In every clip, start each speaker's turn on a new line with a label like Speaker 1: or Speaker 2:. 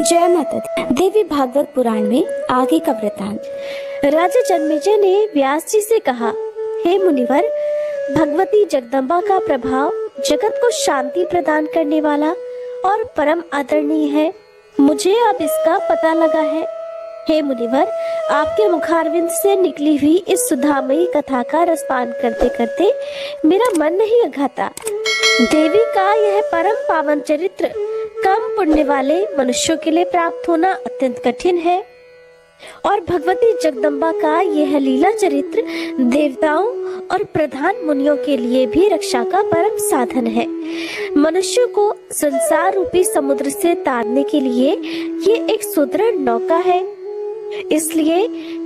Speaker 1: जय माता दी। देवी भागवत पुराण में आगे का वृतांत। राजा जन्मेजय ने व्यास जी से कहा, हे मुनिवर, भगवती जगदम्बा का प्रभाव जगत को शांति प्रदान करने वाला और परम आदरणीय है। मुझे अब इसका पता लगा है। हे मुनिवर, आपके मुखारविंद से निकली हुई इस सुधामयी कथा का रसपान करते करते मेरा मन नहीं अघाता। देवी का यह परम पावन चरित्र कम पुण्य वाले मनुष्यों के लिए प्राप्त होना अत्यंत कठिन है, और भगवती जगदम्बा का यह लीला चरित्र देवताओं और प्रधान मुनियों के लिए भी रक्षा का परम साधन है। मनुष्यों को संसार रूपी समुद्र से तारने के लिए ये एक सुदृढ़ नौका है। इसलिए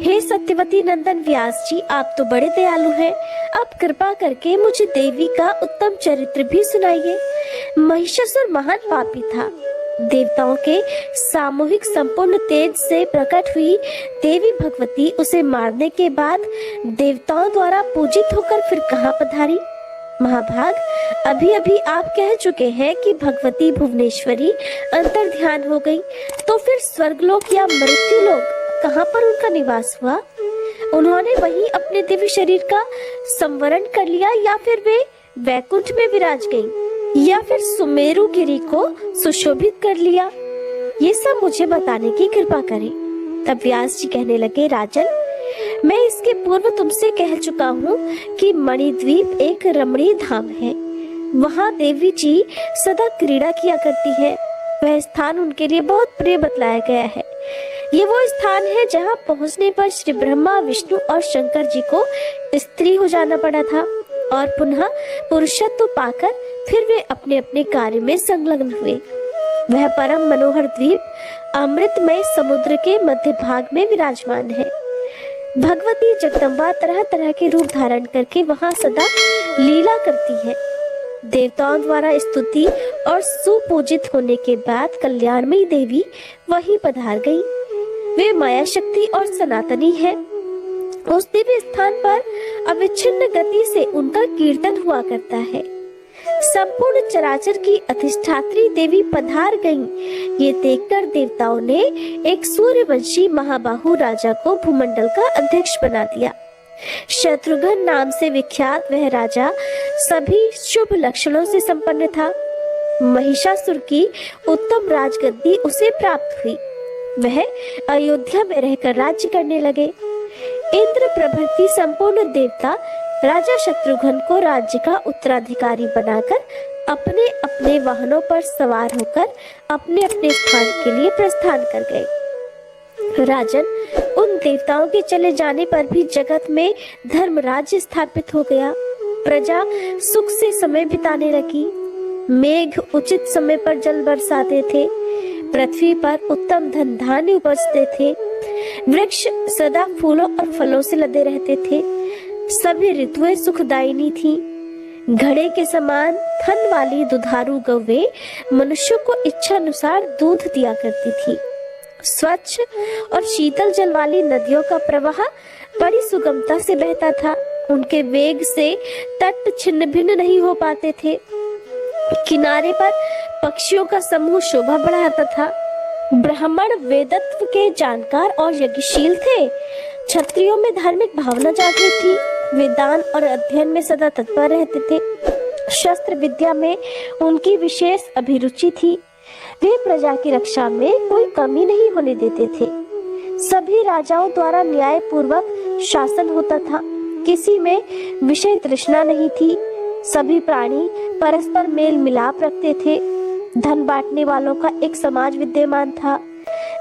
Speaker 1: हे सत्यवती नंदन व्यास जी, आप तो बड़े दयालु हैं। अब कृपा करके मुझे देवी का उत्तम चरित्र भी सुनाइए। महिषासुर महान पापी था। देवताओं के सामूहिक संपूर्ण तेज से प्रकट हुई देवी भगवती उसे मारने के बाद देवताओं द्वारा पूजित होकर फिर कहाँ पधारी? महाभाग, अभी अभी आप कह चुके हैं कि भगवती भुवनेश्वरी अंतर ध्यान हो गई, तो फिर स्वर्गलोक या मृत्युलोक कहाँ पर उनका निवास हुआ? उन्होंने वहीं अपने दिव्य शरीर का संवरण कर लिया, या फिर वे वैकुंठ में विराज गईं, या फिर सुमेरु गिरी को सुशोभित कर लिया? ये सब मुझे बताने की कृपा करें। तब व्यास जी कहने लगे, राजन, मैं इसके पूर्व तुमसे कह चुका हूँ कि मणिद्वीप एक रमणीय धाम है। वहाँ देवी जी सदा क्रीड़ा किया करती है। वह स्थान उनके लिए बहुत प्रिय बतलाया गया है। ये वो स्थान है जहाँ पहुँचने पर श्री ब्रह्मा, विष्णु और शंकर जी को स्त्री हो जाना पड़ा था, और पुनः पुरुषत्व पाकर फिर वे अपने अपने कार्य में संलग्न हुए। वह परम मनोहर द्वीप अमृतमय समुद्र के मध्य भाग में विराजमान है। भगवती जगदम्बा तरह तरह के रूप धारण करके वहाँ सदा लीला करती है। देवताओं द्वारा स्तुति और सुपूजित होने के बाद कल्याणमयी देवी वहीं पधार गई। वे माया शक्ति और सनातनी है। उस दिव्य स्थान पर अविच्छिन्न गति से उनका कीर्तन हुआ करता है। संपूर्ण चराचर की अधिष्ठात्री देवी पधार गईं। ये देखकर देवताओं ने एक सूर्यवंशी महाबाहु राजा को भूमंडल का अध्यक्ष बना दिया। शत्रुघ्न नाम से विख्यात वह राजा सभी शुभ लक्षणों से संपन्न था। महिषासुर की उत्तम राजगद्दी उसे प्राप्त हुई। वह अयोध्या में रहकर राज्य करने लगे। इंद्र प्रभृति संपूर्ण देवता राजा शत्रुघ्न को राज्य का उत्तराधिकारी बनाकर अपने अपने वाहनों पर सवार होकर अपने अपने स्थान के लिए प्रस्थान कर गए। राजन, उन देवताओं के चले जाने पर भी जगत में धर्म राज्य स्थापित हो गया। प्रजा सुख से समय बिताने लगी। मेघ उचित समय पर जल बरसाते थे। पृथ्वी पर उत्तम धन धान्य उपजते थे। वृक्ष सदा फूलों और फलों से लदे रहते थे। सभी ऋतुएं सुखदायिनी थीं। घड़े के समान थन वाली दुधारू गौवें मनुष्यों को इच्छा अनुसार दूध दिया करती थी। स्वच्छ और शीतल जल वाली नदियों का प्रवाह बड़ी सुगमता से बहता था। उनके वेग से तट छिन्न भिन्न नहीं हो पाते थे। किनारे पर पक्षियों का समूह शोभा बढ़ाता था। ब्राह्मण वेदत्व के जानकार और यज्ञशील थे। क्षत्रियों में धार्मिक भावना जागृत थी। वे दान और अध्ययन में सदा तत्पर रहते थे। शस्त्र विद्या में उनकी विशेष अभिरुचि थी। वे प्रजा की रक्षा में कोई कमी नहीं होने देते थे। सभी राजाओं द्वारा न्याय पूर्वक शासन होता था। किसी में विषय तृष्णा नहीं थी। सभी प्राणी परस्पर मेल मिलाप रखते थे। धन बांटने वालों का एक समाज विद्यमान था।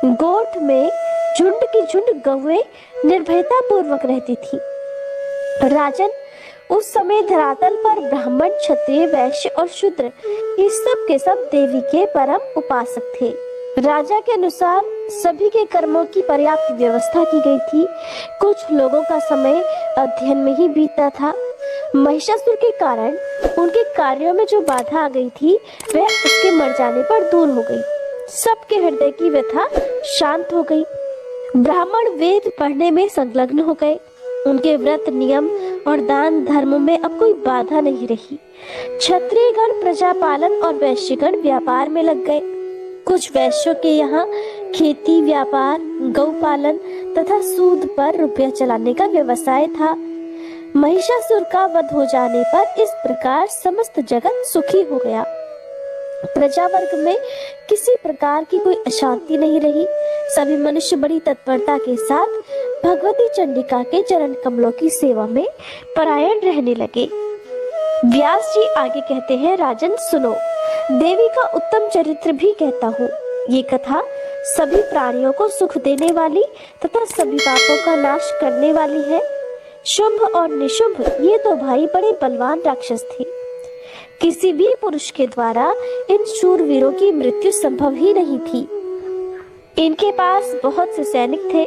Speaker 1: गोठ में झुंड की झुंड गौएं निर्भयता पूर्वक रहती थी। राजन, उस समय धरातल पर ब्राह्मण, क्षत्रिय, वैश्य और शूद्र ये सब के सब देवी के परम उपासक थे। राजा के अनुसार सभी के कर्मों की पर्याप्त व्यवस्था की गई थी। कुछ लोगों का समय अध्ययन में ही बीतता था। महिषासुर के कारण उनके कार्यों में जो बाधा आ गई थी वह उसके मर जाने पर दूर हो गई। सबके हृदय की व्यथा शांत हो गई। ब्राह्मण वेद पढ़ने में संलग्न हो गए। उनके व्रत, नियम और दान धर्म में अब कोई बाधा नहीं रही। क्षत्रियगण प्रजा पालन और वैश्यगण व्यापार में लग गए। कुछ वैश्यों के यहाँ खेती, व्यापार, गौपालन तथा सूद पर रुपया चलाने का व्यवसाय था। महिषासुर का वध हो जाने पर इस प्रकार समस्त जगत सुखी हो गया। प्रजा वर्ग में किसी प्रकार की कोई अशांति नहीं रही। सभी मनुष्य बड़ी तत्परता के साथ भगवती चंडिका के चरण कमलों की सेवा में परायण रहने लगे। व्यास जी आगे कहते हैं, राजन सुनो, देवी का उत्तम चरित्र भी कहता हूँ। ये कथा सभी प्राणियों को सुख देने वाली तथा सभी पापों का नाश करने वाली है। शुंभ और निशुंभ ये दो भाई बड़े बलवान राक्षस थे। किसी भी पुरुष के द्वारा इन शूरवीरों की मृत्यु संभव ही नहीं थी। इनके पास बहुत से सैनिक थे।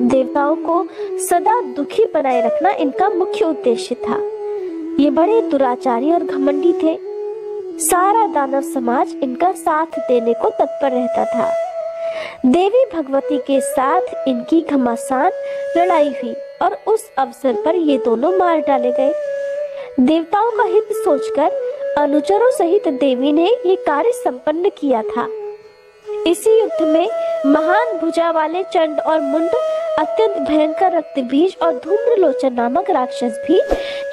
Speaker 1: देवताओं को सदा दुखी बनाए रखना इनका मुख्य उद्देश्य था। ये बड़े दुराचारी और घमंडी थे। सारा दानव समाज इनका साथ देने को तत्पर रहता था। देवी भगवती के साथ इनकी घमासान लड़ाई हुई और उस अवसर पर ये दोनों मार डाले गए। देवताओं का हित सोचकर अनुचरों सहित देवी ने ये कार्य संपन्न किया था। इसी युद्ध में महान भुजा वाले चंड और मुंड, अत्यंत भयंकर रक्तबीज और धूम्रलोचन नामक राक्षस भी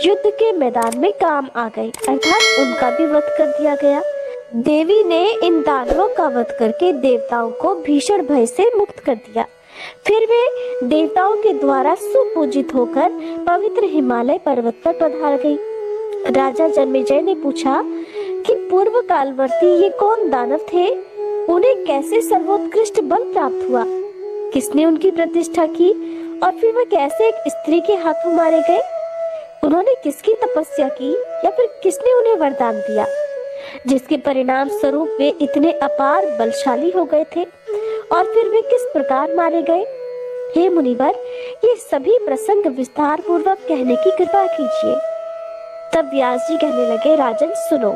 Speaker 1: युद्ध के मैदान में काम आ गए, अर्थात उनका भी वध कर दिया गया। देवी ने इन दानवों का वध करके देवताओं को भीषण भय से मुक्त कर दिया। फिर वे देवताओं के द्वारा सुपूजित होकर पवित्र हिमालय पर्वत पर पधार गई। राजा जन्मेजय ने पूछा कि पूर्व कालवर्ती ये कौन दानव थे, उन्हें कैसे सर्वोत्कृष्ट बल प्राप्त हुआ, किसने उनकी प्रतिष्ठा की और फिर वे कैसे एक स्त्री के हाथों मारे गए, उन्होंने किसकी तपस्या की या फिर किसने उन्हें वरदान दिया जिसके परिणाम स्वरूप वे इतने अपार बलशाली हो गए थे और फिर वे किस प्रकार मारे गए। हे मुनिवर, ये सभी प्रसंग विस्तार पूर्वक कहने की कृपा कीजिए। तब व्यास जी कहने लगे, राजन सुनो,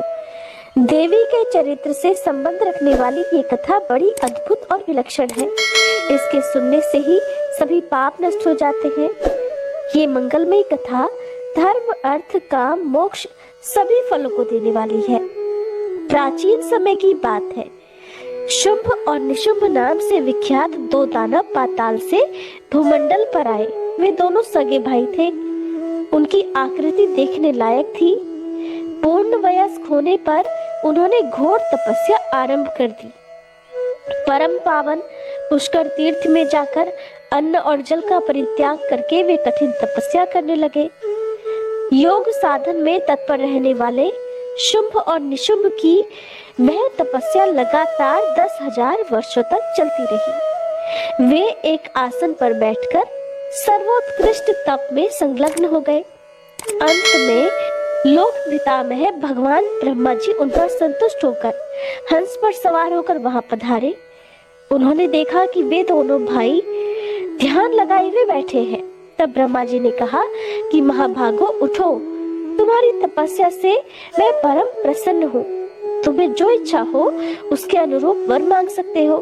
Speaker 1: देवी के चरित्र से संबंध रखने वाली ये कथा बड़ी अद्भुत और विलक्षण है। इसके सुनने से ही सभी पाप नष्ट हो जाते हैं। ये मंगलमयी कथा धर्म, अर्थ, काम, मोक्ष सभी फलों को देने वाली है। प्राचीन समय की बात है। शुंभ और निशुंभ नाम से विख्यात दो दानव पाताल से भूमंडल पर आए। वे दोनों सगे भाई थे। उनकी आकृति देखने लायक थी। पूर्ण वयस्क होने पर उन्होंने घोर तपस्या आरंभ कर दी। परम पावन पुष्कर तीर्थ में जाकर अन्न और जल का परित्याग करके वे कठिन तपस्या करने लगे। योग साधन में तत्पर रहने वाले शुंभ और निशुंभ की वह तपस्या लगातार 10,000 वर्षों तक चलती रही। वे एक आसन पर बैठकर सर्वोत्कृष्ट तप में संलग्न हो गए। अंत में लोक पितामह भगवान ब्रह्मा जी उन पर संतुष्ट होकर हंस पर सवार होकर वहां पधारे। उन्होंने देखा कि वे दोनों भाई ध्यान लगाए हुए बैठे हैं। तब ब्रह्मा जी ने कहा कि महाभागो उठो, तुम्हारी तपस्या से मैं परम प्रसन्न हूँ। तुम्हें जो इच्छा हो उसके अनुरूप वर मांग सकते हो।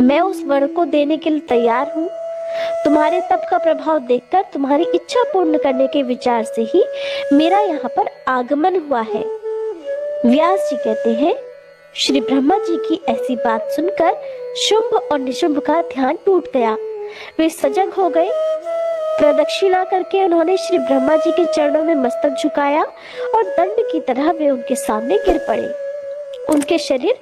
Speaker 1: मैं उस वर को देने के लिए तैयार हूँ। तुम्हारे तप का प्रभाव देखकर तुम्हारी इच्छा पूर्ण करने के विचार से ही मेरा यहाँ पर आगमन हुआ है। व्यास जी कहते हैं, श्री ब्रह्मा जी की ऐसी बात सुनकर शुंभ और निशुंभ का ध्यान टूट गया। वे सजग हो गए। प्रदक्षिणा करके उन्होंने श्री ब्रह्मा जी के चरणों में मस्तक झुकाया और दंड की तरह वे उनके सामने गिर पड़े। उनके शरीर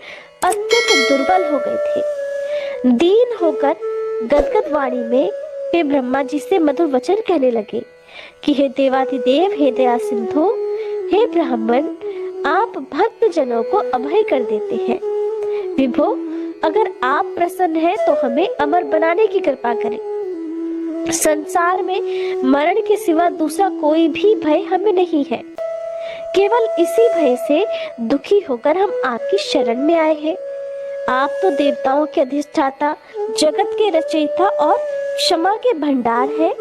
Speaker 1: अत्यंत दुर्बल हो गए थे। दीन होकर गदगद वाणी में वे ब्रह्मा जी से मधुर वचन कहने लगे कि हे देवाधिदेव, हे दया सिंधु, हे ब्राह्मण, आप भक्त जनों को अभय कर देते हैं। विभो, अगर आप प्रसन्न हैं तो हमें अमर बनाने की कृपा करें। संसार में मरण के सिवा दूसरा कोई भी भय हमें नहीं है। केवल इसी भय से दुखी होकर हम आपकी शरण में आए हैं। आप तो देवताओं के अधिष्ठाता, जगत के रचयिता और क्षमा के भंडार हैं।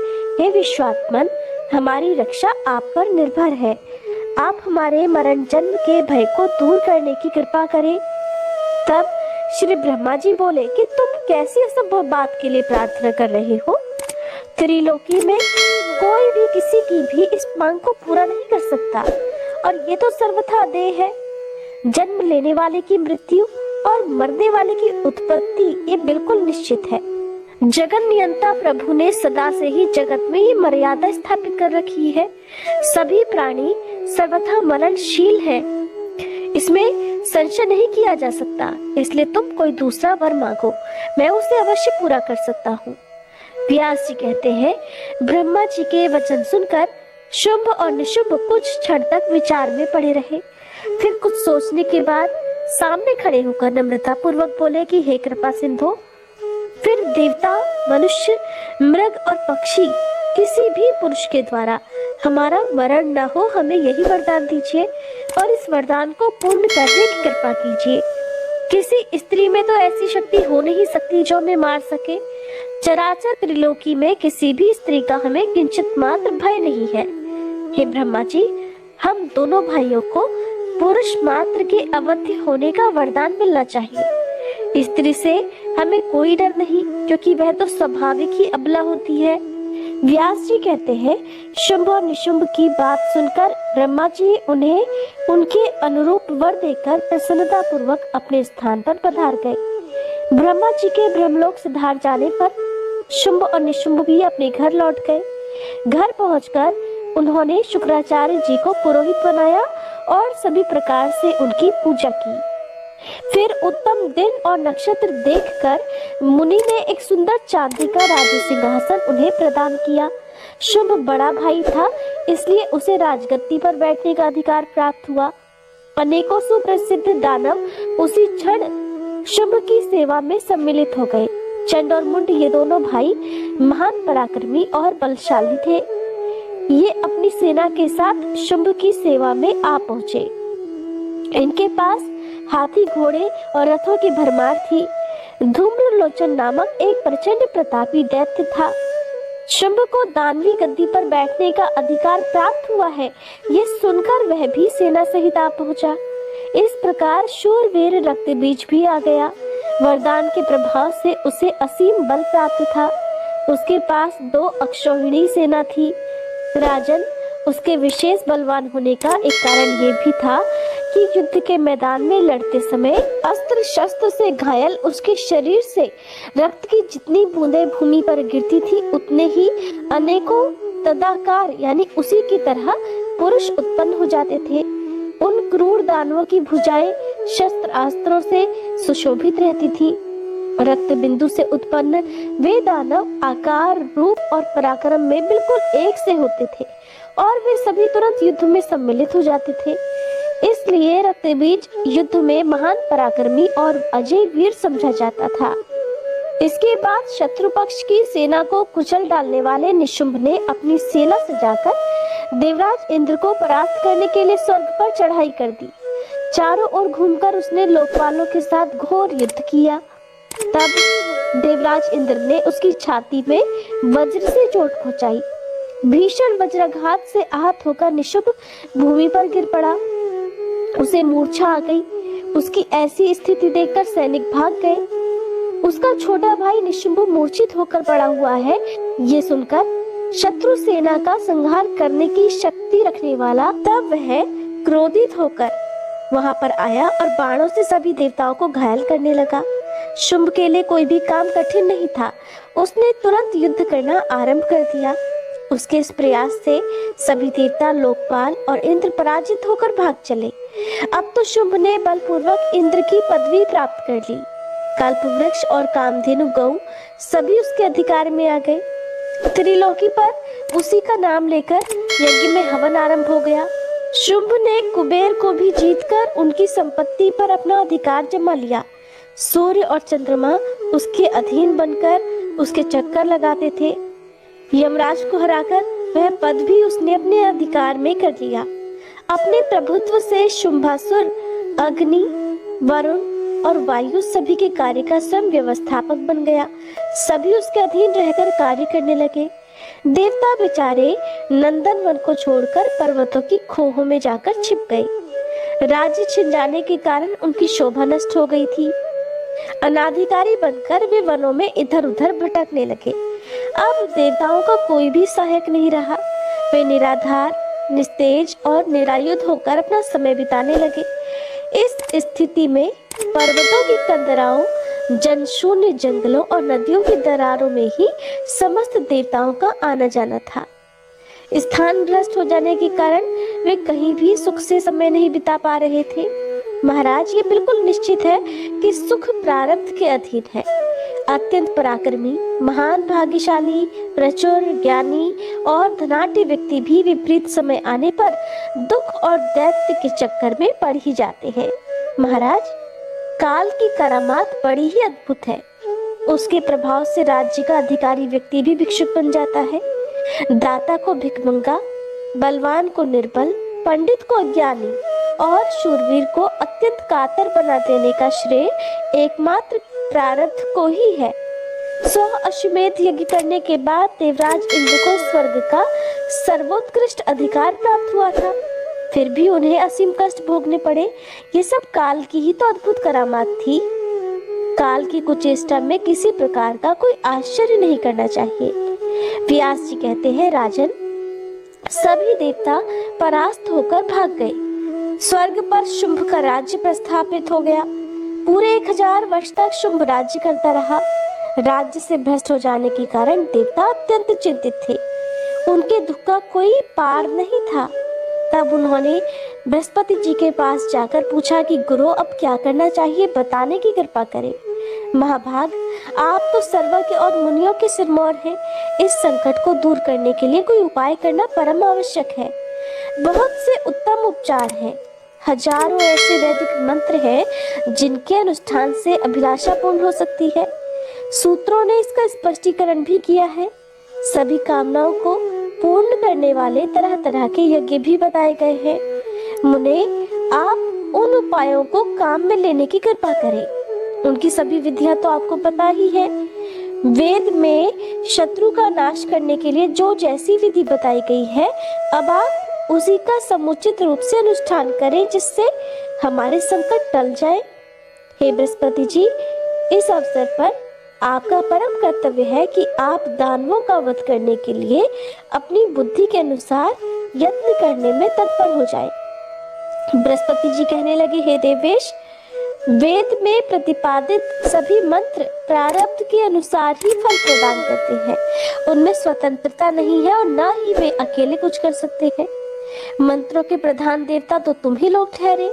Speaker 1: हे विश्वात्मन, हमारी रक्षा आप पर निर्भर है। आप हमारे मरण जन्म के भय को दूर करने की कृपा करें। तब श्री ब्रह्मा जी बोले कि तुम कैसी असंभव बात के लिए प्रार्थना कर रहे हो। त्रिलोकी में कोई भी किसी की भी इस मांग को पूरा नहीं कर सकता और ये तो सर्वथा देय है। जन्म लेने वाले की मृत्यु और मरने वाले की उत्पत्ति ये बिल्कुल निश्चित है। जगत नियंता प्रभु ने सदा से ही जगत में ये मर्यादा स्थापित कर रखी है। सभी प्राणी सर्वथा मरणशील है, इसमें संशय नहीं किया जा सकता। इसलिए तुम कोई दूसरा वर मांगो, मैं उसे अवश्य पूरा कर सकता हूँ। व्यास जी कहते हैं, ब्रह्मा जी के वचन सुनकर शुंभ और निशुंभ कुछ क्षण तक विचार में पड़े रहे। फिर कुछ सोचने के बाद सामने खड़े होकर नम्रता पूर्वक बोले कि हे कृपा सिंधु, फिर देवता, मनुष्य, मृग और पक्षी किसी भी पुरुष के द्वारा हमारा मरण न हो, हमें यही वरदान दीजिए और इस वरदान को पूर्ण करने की कृपा कीजिए। किसी स्त्री में तो ऐसी शक्ति हो नहीं सकती जो हमें मार सके। चराचर त्रिलोकी में किसी भी स्त्री का हमें किंचित मात्र भय नहीं है। हे ब्रह्मा जी, हम दोनों भाइयों को पुरुष मात्र के अवध्य होने का वरदान मिलना चाहिए। स्त्री से हमें कोई डर नहीं, क्योंकि वह तो स्वाभाविक ही अबला होती है। व्यास जी कहते हैं, शुंभ और निशुंभ की बात सुनकर ब्रह्मा जी उन्हें उनके अनुरूप वर देकर प्रसन्नता पूर्वक अपने स्थान पर पधार गए। ब्रह्मा जी के ब्रह्मलोक सिधार जाने पर शुंभ और निशुंभ भी अपने घर लौट गए। घर पहुंचकर उन्होंने शुक्राचार्य जी को पुरोहित बनाया और सभी प्रकार से उनकी पूजा की। फिर उत्तम दिन और नक्षत्र देखकर मुनि ने एक सुंदर चांदी का राज सिंहासन उन्हें प्रदान किया। शुंभ बड़ा भाई था, इसलिए उसे राजगद्दी पर बैठने का अधिकार प्राप्त हुआ। अनेकों सुप्रसिद्ध दानव उसी क्षण शुंभ की सेवा में सम्मिलित हो गए। चंड और मुंड ये दोनों भाई महान पराक्रमी और बलशाली थे। ये अपनी सेना के साथ शुंभ की सेवा में आ पहुंचे। इनके पास हाथी, घोड़े और रथों की भरमार थी। धूम्रलोचन नामक एक प्रचंड प्रतापी दैत्य था। शुंभ को दानवी गद्दी पर बैठने का अधिकार प्राप्त हुआ है, ये सुनकर वह भी सेना सहित आ पहुंचा। इस प्रकार शूरवीर रक्तबीज भी आ गया। वरदान के प्रभाव से उसे असीम बल प्राप्त था। उसके पास 2 अक्षौहिणी सेना थी। राजन, उसके विशेष बलवान होने का एक कारण ये भी था कि युद्ध के मैदान में लड़ते समय अस्त्र शस्त्र से घायल उसके शरीर से रक्त की जितनी बूंदें भूमि पर गिरती थी, उतने ही अनेकों तदाकार यानी उसी की तरह पुरुष उत्पन्न हो जाते थे। उन क्रूर दानवों की भुजाएं शस्त्र अस्त्रों से सुशोभित रहती थी। रक्त बिंदु से उत्पन्न वे दानव आकार, रूप और पराक्रम में बिल्कुल एक से होते थे और वे सभी तुरंत युद्ध में सम्मिलित हो जाते थे। इसलिए रक्तबीज युद्ध में महान पराक्रमी और अजय वीर समझा जाता था। इसके बाद शत्रु पक्ष की सेना को कुचल डालने वाले निशुंभ ने अपनी सेना सजाकर देवराज इंद्र को परास्त करने के लिए स्वर्ग पर चढ़ाई कर दी। चारों ओर घूमकर उसने लोकपालों के साथ घोर युद्ध किया। तब देवराज इंद्र ने उसकी छाती में वज्र से चोट पहुंचाई। भीषण वज्राघात से आहत होकर निशुंभ भूमि पर गिर पड़ा। उसे मूर्छा आ गई। उसकी ऐसी स्थिति देखकर सैनिक भाग गए। उसका छोटा भाई निशुंभ मूर्छित होकर पड़ा हुआ है, ये सुनकर शत्रु सेना का संहार करने की शक्ति रखने वाला तब वह क्रोधित होकर वहां पर आया और बाणों से सभी देवताओं को घायल करने लगा। शुंभ के लिए कोई भी काम कठिन नहीं था। उसने तुरंत युद्ध करना आरंभ कर दिया। उसके इस प्रयास से सभी देवता, लोकपाल और इंद्र पराजित होकर भाग चले। अब तो शुंभ ने बलपूर्वक इंद्र की पदवी प्राप्त कर ली। कल्पवृक्ष और कामधेनु गौ सभी उसके अधिकार में आ गए। त्रिलोकी पर उसी का नाम लेकर यज्ञ में हवन आरंभ हो गया। शुंभ ने कुबेर को भी जीतकर उनकी संपत्ति पर अपना अधिकार जमा लिया। सूर्य और चंद्रमा उसके अधीन बनकर उसके चक्कर लगाते थे। यमराज को हराकर वह पद भी उसने अपने अधिकार में कर लिया। अपने प्रभुत्व से शुंभासुर अग्नि, वरुण और वायु सभी के कार्य का स्वयं व्यवस्थापक बन गया। सभी उसके अधीन रहकर कार्य करने लगे। देवता बेचारे नंदन वन को छोड़कर पर्वतों की खोहों में जाकर छिप गए। राज्य छिन जाने के कारण उनकी शोभा नष्ट हो गई थी। अनाधिकारी बनकर वे वनों में इधर उधर भटकने लगे। अब देवताओं का कोई भी सहायक नहीं रहा। वे निराधार, निस्तेज और निरायुध होकर अपना समय बिताने लगे। इस स्थिति में पर्वतों की कंदराओं, जनशून्य जंगलों और नदियों की दरारों में ही समस्त देवताओं का आना जाना था। स्थान भ्रष्ट हो जाने के कारण वे कहीं भी सुख से समय नहीं बिता पा रहे थे। महाराज, ये बिल्कुल निश्चित है कि सुख प्रारब्ध के अधीन है। अत्यंत पराक्रमी, महान, भाग्यशाली, प्रचुर, ज्ञानी और धनाढ्य व्यक्ति भी विपरीत समय आने पर दुख और दैत्य के चक्कर में पड़ ही जाते हैं। महाराज, काल की करामात बड़ी ही अद्भुत है। उसके प्रभाव से राज्य का अधिकारी व्यक्ति भी भिक्षुक बन जाता है। दाता को भिखमंगा, बलवान को निर्बल, पंडित को अज्ञानी और शूरवीर को अत्यंत कातर बना देने का श्रेय एकमात्र प्रारब्ध को ही है। 100 अश्वमेध यज्ञ करने के बाद देवराज इंद्र को स्वर्ग का सर्वोत्कृष्ट अधिकार प्राप्त हुआ था, फिर भी उन्हें असीम कष्ट भोगने पड़े। ये सब काल की ही तो अद्भुत करामात थी। काल की कुचेष्टा में किसी प्रकार का कोई आश्चर्य नहीं करना चाहिए। व्यास जी कहते हैं, राजन, सभी देवता परास्त होकर भाग गए। स्वर्ग पर शुंभ का राज्य प्रस्थापित हो गया। पूरे 1000 वर्ष तक शुंभ राज्य करता रहा। राज्य से भ्रष्ट हो जाने के कारण देवता अत्यंत चिंतित थे। उनके दुख का कोई पार नहीं था। तब उन्होंने बृहस्पति जी के पास जाकर पूछा कि गुरु, अब क्या करना चाहिए, बताने की कृपा करें। महाभाग, आप तो सर्वज्ञ और मुनियों के सिरमौर हैं। इस संकट को दूर करने के लिए कोई उपाय करना परम आवश्यक है। बहुत से उत्तम उपचार हैं। हजारों ऐसे वैदिक मंत्र हैं जिनके अनुष्ठान से अभिलाषा पूर्ण हो सकती है। सूत्रों ने इसका स्पष्टीकरण भी किया है। सभी कामनाओं को पूर्ण करने वाले तरह तरह के यज्ञ भी बताए गए हैं। मुने, आप उन उपायों को काम में लेने की कृपा करें। उनकी सभी विधियां तो आपको पता ही है। वेद में शत्रु का नाश करने के लिए जो जैसी विधि बताई गई है, अब आप उसी का समुचित रूप से अनुष्ठान करें, जिससे हमारे संकट टल जाए। हे बृहस्पति जी, इस अवसर पर आपका परम कर्तव्य है कि आप दानवों का वध करने के लिए अपनी बुद्धि के अनुसार यत्न करने में तत्पर हो जाएं। बृहस्पति जी कहने लगे, हे देवेश, वेद में प्रतिपादित सभी मंत्र प्रारब्ध के अनुसार ही फल प्रदान करते हैं। उनमें स्वतंत्रता नहीं है और न ही वे अकेले कुछ कर सकते हैं। मंत्रों के प्रधान देवता तो तुम ही लोग ठहरे,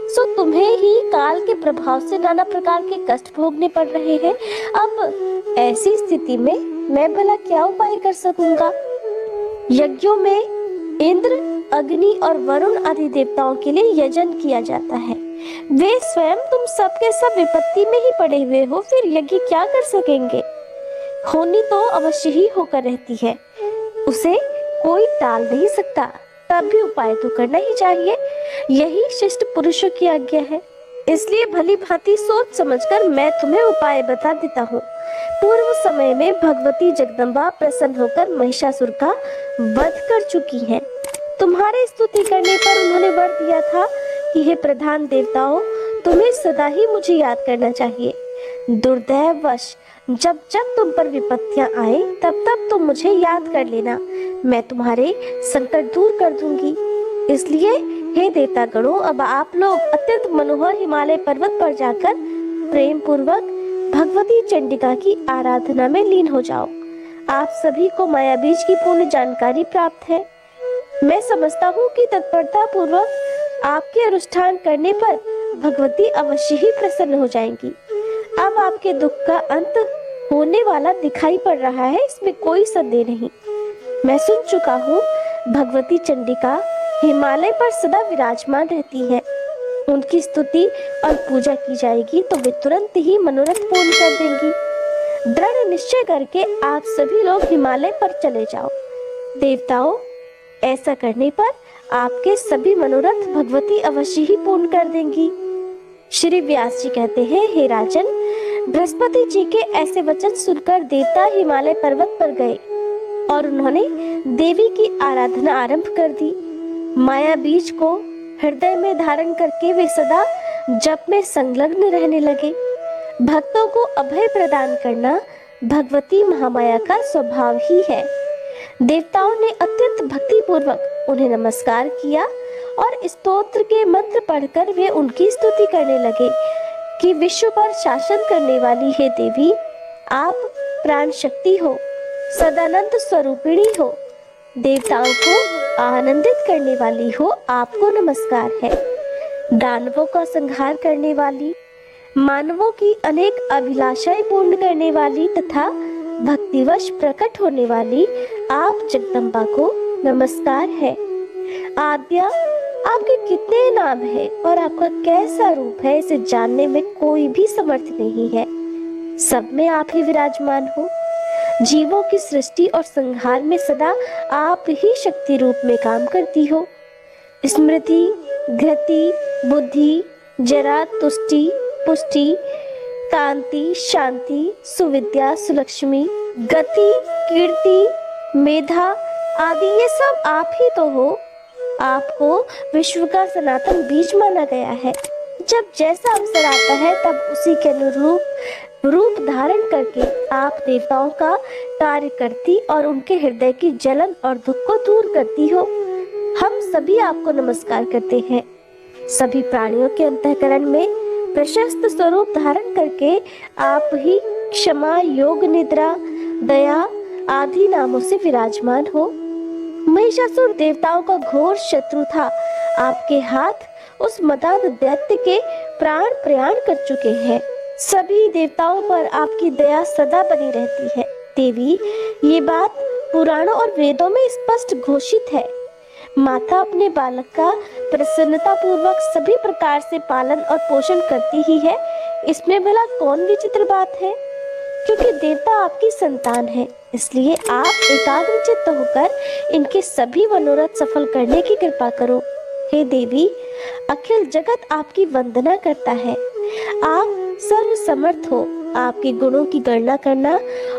Speaker 1: सो तुम्हें ही काल के प्रभाव से नाना प्रकार के कष्ट भोगने पड़ रहे हैं। अब ऐसी स्थिति में मैं भला क्या उपाय कर सकूंगा? यज्ञों में इंद्र, अग्नि और वरुण आदि देवताओं के लिए यजन किया जाता है। वे स्वयं तुम सबके सब विपत्ति में ही पड़े हुए हो, फिर यज्ञ क्या कर सकेंगे? होनी तो अवश्य ही होकर रहती है, उसे कोई टाल नहीं सकता। तब भी उपाय तो करना ही चाहिए। यही शिष्ट पुरुषों की आज्ञा है। इसलिए भली भांति सोच समझकर मैं तुम्हें उपाय बता देता हूँ। पूर्व समय में भगवती जगदम्बा प्रसन्न होकर महिषासुर का वध कर चुकी हैं। तुम्हारे स्तुति करने पर उन्होंने वर दिया था कि हे प्रधान देवताओं, तुम्हें सदा ही मुझे याद करना चाहिए। दुर्दैववश जब जब तुम पर विपत्तियां आए, तब तब तुम मुझे याद कर लेना। मैं तुम्हारे संकट दूर कर दूंगी। इसलिए हे देवता गणों, अब आप लोग अत्यंत मनोहर हिमालय पर्वत पर जाकर प्रेम पूर्वक भगवती चंडिका की आराधना में लीन हो जाओ। आप सभी को माया बीज की पूर्ण जानकारी प्राप्त है। मैं समझता हूँ कि तत्परता पूर्वक आपके अनुष्ठान करने पर भगवती अवश्य ही प्रसन्न हो जाएंगी। अब आपके दुख का अंत होने वाला दिखाई पड़ रहा है, इसमें कोई संदेह नहीं। मैं सुन चुका हूँ भगवती चंडिका हिमालय पर सदा विराजमान रहती है। उनकी स्तुति और पूजा की जाएगी तो वे तुरंत ही मनोरथ पूर्ण कर देंगी। दृढ़ निश्चय करके आप सभी लोग हिमालय पर चले जाओ। देवताओं, ऐसा करने पर आपके सभी मनोरथ भगवती अवश्य ही पूर्ण कर देंगी। श्री व्यास जी कहते हैं, हे राजन, बृहस्पति जी के ऐसे वचन सुनकर देवता हिमालय पर्वत पर गए और उन्होंने देवी की आराधना आरंभ कर दी। माया बीज को हृदय में धारण करके वे सदा जप में संलग्न रहने लगे। भक्तों को अभय प्रदान करना भगवती महामाया का स्वभाव ही है। देवताओं ने अत्यंत भक्ति पूर्वक उन्हें नमस्कार किया और स्तोत्र के मंत्र पढ़कर वे उनकी स्तुति करने लगे कि विश्व पर शासन करने वाली हे देवी, आप प्राण शक्ति हो, सदानंद स्वरूपिणी हो, देवताओं को आनंदित करने वाली हो, आपको नमस्कार है। दानवों का संहार करने वाली, मानवों की अनेक अभिलाषाएं पूर्ण करने वाली तथा भक्तिवश प्रकट होने वाली आप जगदम्बा को नमस्कार है। आद्या, आपके कितने नाम हैं और आपका कैसा रूप है, इसे जानने में कोई भी समर्थ नहीं है। सब में आप ही विराजमान हो। जीवों की सृष्टि और संहार में सदा आप ही शक्ति रूप में काम करती हो। स्मृति, गति, बुद्धि, जरा, तुष्टि, पुष्टि, कांति, शांति, सुविद्या, सुलक्ष्मी, गति, कीर्ति, मेधा आदि ये सब आप ही तो हो। आपको विश्व का सनातन बीज माना गया है। जब जैसा अवसर आता है तब उसी के अनुरूप रूप धारण करके आप देवताओं का कार्य करती और उनके हृदय की जलन और दुख को दूर करती हो। हम सभी आपको नमस्कार करते हैं। सभी प्राणियों के अंतःकरण में प्रशस्त स्वरूप धारण करके आप ही क्षमा, योग निद्रा, दया आदि नामों से विराजमान हो। महिषासुर देवताओं का घोर शत्रु था। आपके हाथ उस मदाद दैत्य के प्राण प्रयाण कर चुके हैं। सभी देवताओं पर आपकी दया सदा बनी रहती है। देवी, ये बात पुराणों और वेदों में स्पष्ट घोषित है। माता अपने बालक का प्रसन्नता पूर्वक सभी प्रकार से पालन और पोषण करती ही है। इसमें भला कौन विचित्र बात है? क्योंकि देवता आपकी संतान है, इसलिए आप एकाग्रचित्त होकर इनके सभी मनोरथ सफल करने की कृपा करो। हे देवी, अखिल जगत आपकी वंदना करता है। आप सर्व समर्थ हो। आपके गुणों की गणना करना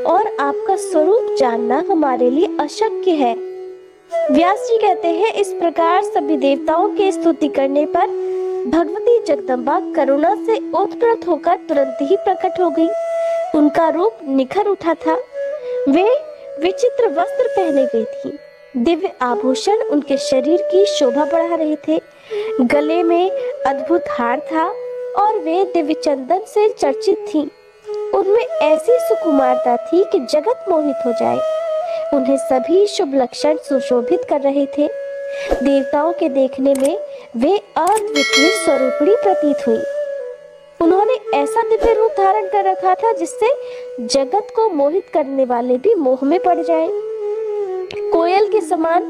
Speaker 1: और आपका स्वरूप जानना हमारे लिए अशक्य है। व्यास जी कहते हैं, इस प्रकार सभी देवताओं की स्तुति करने पर भगवती जगदम्बा करुणा से ओतप्रोत होकर तुरंत ही प्रकट हो गई। उनका रूप निखर उठा था। वे विचित्र वस्त्र पहने हुए थी। दिव्य आभूषण उनके शरीर की शोभा बढ़ा रहे थे। गले में अद्भुत हार था और वे दिव्य चंदन से चर्चित थीं। उनमें ऐसी सुकुमारता थी कि जगत मोहित हो जाए। उन्हें सभी शुभ लक्षण सुशोभित कर रहे थे। देवताओं के देखने में वे अद्वितीय स्वरूपिणी प्रतीत हुई। उन्होंने ऐसा दिव्य रूप धारण कर रखा था जिससे जगत को मोहित करने वाले भी मोह में पड़ जाएं। कोयल के समान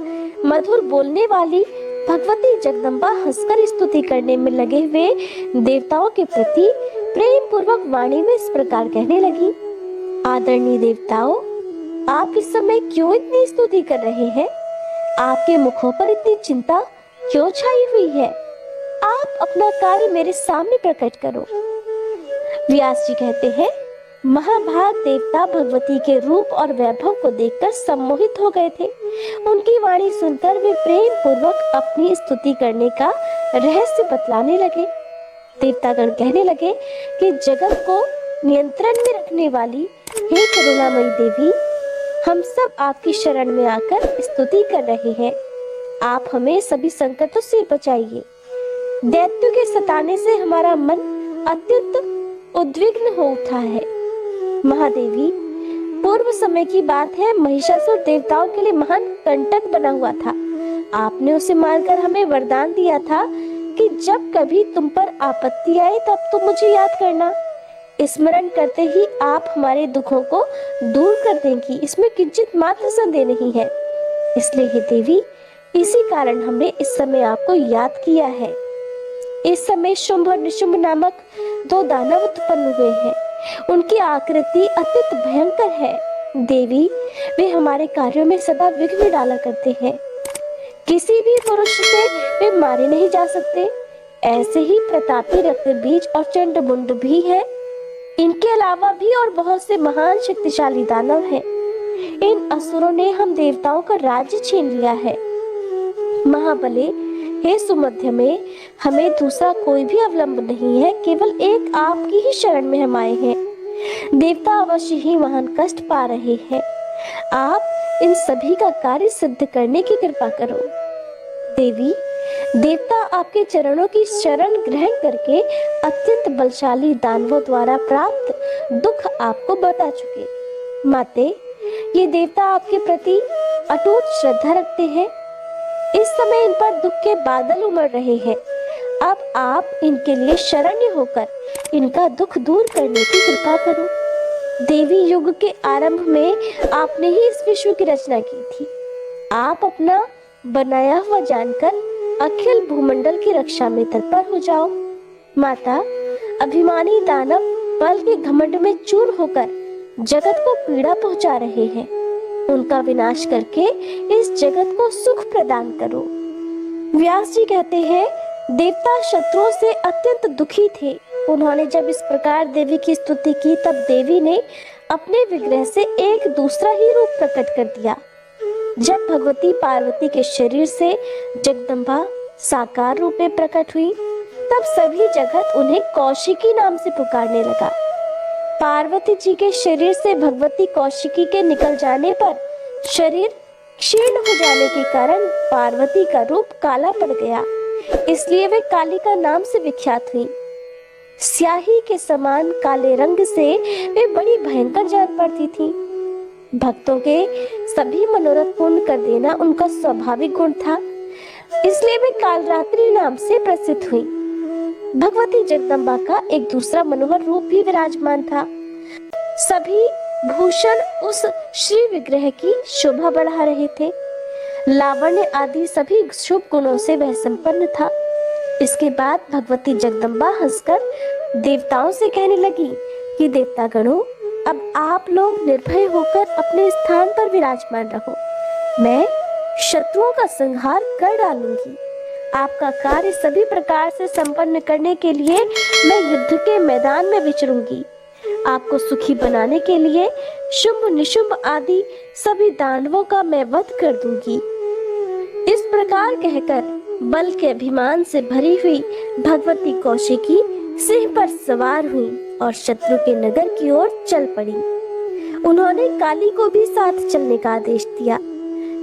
Speaker 1: मधुर बोलने वाली भगवती जगदम्बा हंसकर स्तुति करने में लगे हुए देवताओं के प्रति प्रेम पूर्वक वाणी में इस प्रकार कहने लगी। आदरणीय देवताओं, आप इस समय क्यों इतनी स्तुति कर रहे हैं? आपके मुखों पर इतनी चिंता क्यों छाई हुई है? आप अपना कार्य मेरे सामने प्रकट करो। व्यास जी कहते हैं, महाभाग देवता भगवती के रूप और वैभव को देखकर सम्मोहित हो गए थे। उनकी वाणी सुनकर वे प्रेम पूर्वक अपनी स्तुति करने का रहस्य बतलाने लगे। देवतागण कहने लगे कि जगत को नियंत्रण में रखने वाली हे करुणामयी देवी, हम सब आपकी शरण में आकर स्तुति कर रहे हैं। आप हमें सभी संकटों से बचाइए। दैत्यों के सताने से हमारा मन अत्यंत उद्विग्न हो उठा है। महादेवी, पूर्व समय की बात है, महिषासुर देवताओं के लिए महान कंटक बना हुआ था। आपने उसे मारकर हमें वरदान दिया था कि जब कभी तुम पर आपत्ति आए तब तुम मुझे याद करना। स्मरण करते ही आप हमारे दुखों को दूर कर देंगी, इसमें किंचित मात्र संदेह नहीं है। इसलिए हे देवी, इसी कारण हमने इस समय आपको याद किया है। इस समय शुंभ और निशुंभ नामक दो दानव उत्पन्न हुए हैं। उनकी आकृति अत्यंत भयंकर है। देवी, वे हमारे कार्यों में सदा विघ्न डाला करते हैं। किसी भी पुरुष से वे मारे नहीं जा सकते। ऐसे ही प्रतापी रक्तबीज और चंडमुंड भी है। इनके अलावा भी और बहुत से महान शक्तिशाली दानव हैं। इन असुरों ने हम देवताओं का राज्य छीन लिया है। महाबले, हे सुमध्य में, हमें दूसरा कोई भी अवलंब नहीं है, केवल एक आपकी ही शरण में हम आए हैं। देवता अवश्य ही महान कष्ट पा रहे हैं। आप इन सभी का कार्य सिद्ध करने की कृपा करो। देवी, देवता आपके चरणों की शरण ग्रहण करके अत्यंत बलशाली दानवों द्वारा प्राप्त दुख आपको बता चुके। माते, ये देवता आपके प्रति अटूट श्रद्धा रखते हैं। इस समय इन पर दुख के बादल उमड़ रहे हैं। अब आप इनके लिए शरण्य होकर इनका दुख दूर करने की कृपा करो। देवी युग के आरंभ में आपने ही इस विश्व की रचना की थी। आप अपना बनाया हुआ जानकर अखिल भूमंडल की रक्षा में तत्पर हो जाओ। माता, अभिमानी दानव बल के घमंड में चूर होकर जगत को पीड़ा पहुंचा रहे हैं। उनका विनाश करके इस जगत को सुख प्रदान करो। व्यास जी कहते हैं, देवता शत्रुओं से अत्यंत दुखी थे। उन्होंने जब इस प्रकार देवी की स्तुति की, तब देवी ने अपने विग्रह से एक दूसरा ही रूप प्रकट कर दिया। जब भगवती पार्वती के शरीर से जगदम्बा साकार रूप में प्रकट हुई, तब सभी जगत उन्हें कौशिकी नाम से पुकारने लगा। पार्वती जी के शरीर से भगवती कौशिकी के निकल जाने पर शरीर क्षीण हो जाने के कारण पार्वती का रूप काला पड़ गया, इसलिए वे कालिका नाम से विख्यात हुई। स्याही के समान काले रंग से वे बड़ी भयंकर जान पड़ती थी। भक्तों के सभी मनोरथ पूर्ण कर देना उनका स्वाभाविक गुण था, इसलिए वे कालरात्रि नाम से प्रसिद्ध हुई। भगवती जगदम्बा का एक दूसरा मनोहर रूप भी विराजमान था। सभी भूषण उस श्री विग्रह की शोभा बढ़ा रहे थे। लावण्य आदि सभी शुभ गुणों से वह संपन्न था। इसके बाद भगवती जगदम्बा हंसकर देवताओं से कहने लगी कि देवतागणों, अब आप लोग निर्भय होकर अपने स्थान पर विराजमान रहो। मैं शत्रुओं का संहार कर डालूंगी। आपका कार्य सभी प्रकार से संपन्न करने के लिए मैं युद्ध के मैदान में विचरूंगी। आपको सुखी बनाने के लिए शुंभ निशुंभ आदि सभी दानवों का मैं वध कर दूंगी। इस प्रकार कहकर बल के अभिमान से भरी हुई भगवती कौशिकी सिंह पर सवार हुई और शत्रु के नगर की ओर चल पड़ी। उन्होंने काली को भी साथ चलने का आदेश दिया।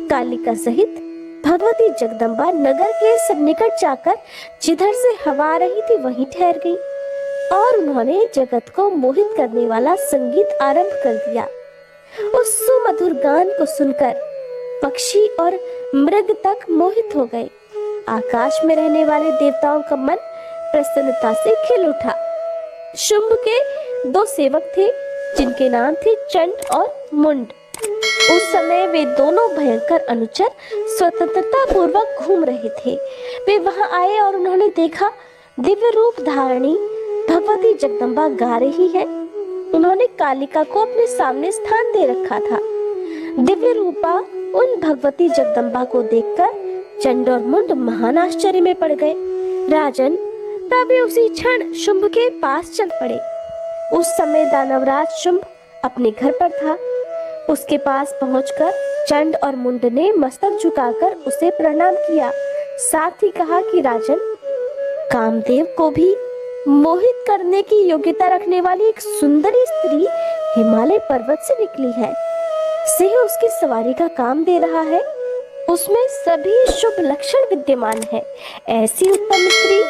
Speaker 1: कालिका सहित भगवती जगदम्बा नगर के सन्निकट जाकर जिधर से हवा आ रही थी वहीं ठहर गई और उन्होंने जगत को मोहित करने वाला संगीत आरंभ कर दिया। उस सुमधुर गान को सुनकर पक्षी और मृग तक मोहित हो गए। आकाश में रहने वाले देवताओं का मन प्रसन्नता से खिल उठा। शुंभ के दो सेवक थे जिनके नाम थे चंड और मुंड। उस समय वे दोनों भयंकर अनुचर स्वतंत्रता पूर्वक घूम रहे थे। वे वहां आए और उन्होंने देखा दिव्य रूप धारणी भगवती जगदम्बा गा रही है। उन्होंने कालिका को अपने सामने स्थान दे रखा था। दिव्य रूपा उन भगवती जगदम्बा को देखकर चंड और मुंड महान आश्चर्य में पड़ गए। राजन, तभी उसी क्षण शुंभ के पास चल पड़े। उस समय दानवराज शुंभ अपने घर पर था। उसके पास पहुंचकर चंड और मुंड ने मस्तक झुकाकर उसे प्रणाम किया। साथ ही कहा कि राजन, कामदेव को भी मोहित करने की योग्यता रखने वाली एक सुंदरी स्त्री हिमालय पर्वत से निकली है। सिंह उसकी सवारी का काम दे रहा है। उसमें सभी शुभ लक्षण विद्यमान है। ऐसी उत्तम स्त्री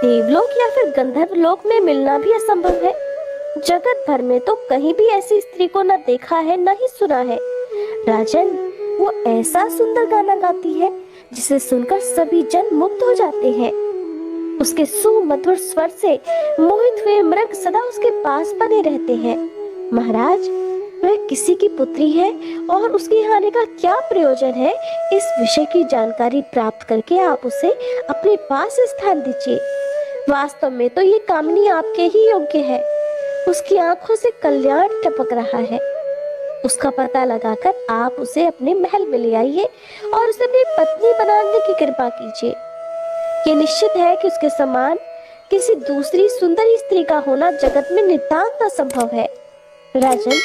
Speaker 1: देवलोक या फिर गंधर्व लोक में मिलना भी असंभव है। जगत भर में तो कहीं भी ऐसी स्त्री को न देखा है न ही सुना है। राजन, वो ऐसा सुंदर गाना गाती है जिसे सुनकर सभी जन मुग्ध हो जाते हैं। उसके सुमधुर स्वर से मोहित हुए मृग सदा उसके पास बने रहते हैं। महाराज, वह किसी की पुत्री है और उसके यहाँ आने का क्या प्रयोजन है, इस विषय की जानकारी प्राप्त करके आप उसे अपने पास स्थान दीजिए। वास्तव में तो ये कामनी आपके ही योग्य है। उसकी आंखों से कल्याण टपक रहा है। उसका पता लगाकर आप उसे अपने महल में ले आइए और उसे अपनी पत्नी बनाने की कृपा कीजिए। ये निश्चित है कि उसके समान किसी दूसरी सुंदर स्त्री का होना जगत में नितांत असंभव है। राजन,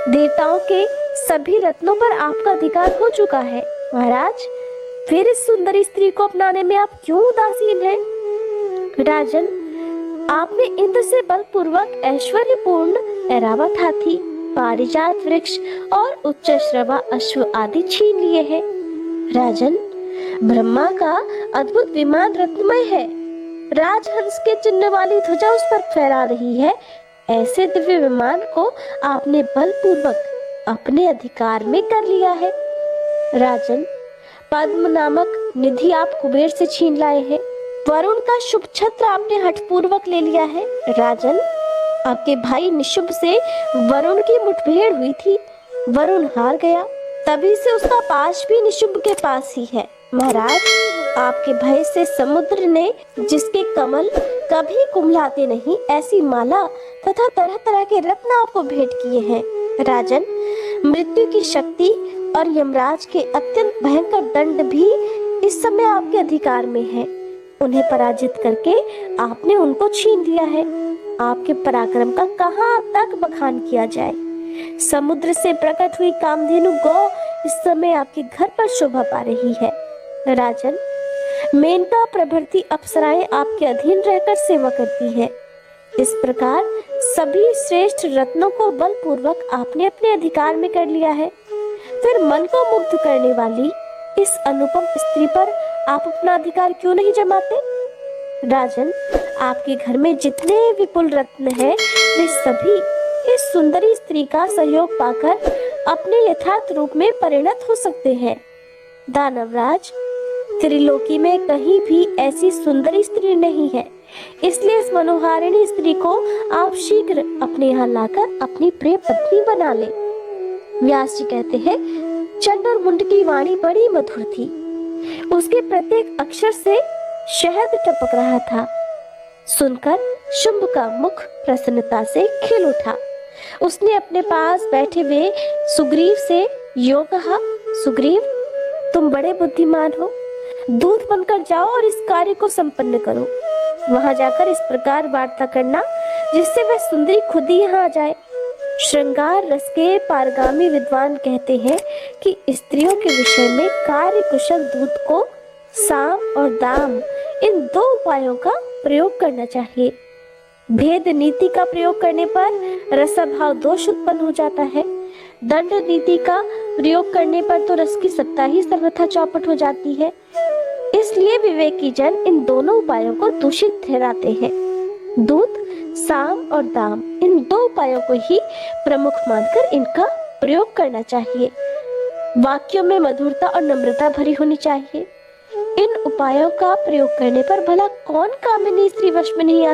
Speaker 1: देवताओं के सभी रत्नों पर आपका अधिकार हो चुका है। महाराज, फिर इस सुंदर स्त्री को अपनाने में आप क्यों उदासीन हैं? राजन, आपने इंद्र से बलपूर्वक ऐश्वर्यपूर्ण ऐरावत हाथी, पारिजात वृक्ष और उच्च श्रवा अश्व आदि छीन लिए हैं। राजन, ब्रह्मा का अद्भुत विमान रत्नमय है। राजहंस के चिन्ह वाली ध्वजा उस पर फहरा रही है। ऐसे दिव्य विमान को आपने बलपूर्वक अपने अधिकार में कर लिया है। राजन, पद्म नामक निधि आप कुबेर से छीन लाए हैं। वरुण का शुभ छत्र आपने हठपूर्वक ले लिया है। राजन, आपके भाई निशुंभ से वरुण की मुठभेड़ हुई थी। वरुण हार गया, तभी से उसका पाश भी निशुंभ के पास ही है। महाराज, आपके भय से समुद्र ने, जिसके कमल कभी कुम्हलाते नहीं, ऐसी माला तथा तरह तरह के रत्न आपको भेंट किए हैं। राजन, मृत्यु की शक्ति और यमराज के अत्यंत भयंकर दंड भी इस समय आपके अधिकार में है। उन्हें पराजित करके आपने उनको छीन लिया है। आपके पराक्रम का कहाँ तक बखान किया जाए। समुद्र से प्रकट हुई कामधेनु गौ इस समय आपके घर पर शोभा पा रही है। राजन, मेनका प्रभृति अप्सराएं आपके अधीन रहकर सेवा करती है। इस प्रकार सभी श्रेष्ठ रत्नों को बलपूर्वक आपने अपने अधिकार में कर लिया है। फिर मन को मुग्ध करने वाली इस अनुपम स्त्री पर आप अपना अधिकार क्यों नहीं जमाते? राजन, आपके घर में जितने विपुल रत्न हैं, वे सभी इस सुंदरी स्त्री का सहयोग पाकर अपने यथार्थ रूप में परिणत हो सकते हैं। दानवराज, त्रिलोकी में कहीं भी ऐसी सुंदरी स्त्री नहीं है, इसलिए इस मनोहारिणी स्त्री को आप शीघ्र अपने यहाँ लाकर अपनी प्रिय पत्नी बना ले। व्यास जी कहते हैं, चंड और मुंड की वाणी बड़ी मधुर थी। उसके प्रत्येक अक्षर से शहद टपक रहा था। सुनकर शुंभ का मुख प्रसन्नता से खिल उठा। उसने अपने पास बैठे हुए सुग्रीव से यो कहा, सुग्रीव, तुम बड़े बुद्धिमान हो, दूत बनकर जाओ और इस कार्य को संपन्न करो। वहां जाकर इस प्रकार वार्ता करना जिससे वह सुंदरी खुद ही यहाँ आ जाए। श्रृंगार रस के पारगामी विद्वान कहते हैं कि स्त्रियों के विषय में कार्य कुशल दूत को साम और दाम, इन दो उपायों का प्रयोग करना चाहिए। भेद नीति का प्रयोग करने पर रसभाव दोष उत्पन्न हो जाता है। दंड नीति का प्रयोग करने पर तो रस की सत्ता ही सर्वथा चौपट हो जाती है। इसलिए विवेकी जन इन दोनों उपायों को दूषित ठहराते हैं। दूत, साम और दाम, इन दो उपायों को ही प्रमुख मानकर इनका प्रयोग करना चाहिए। वाक्यों में मधुरता और नम्रता भरी होनी चाहिए। इन उपायों का प्रयोग करने पर भला कौन कामिनी स्त्री वश में नहीं आ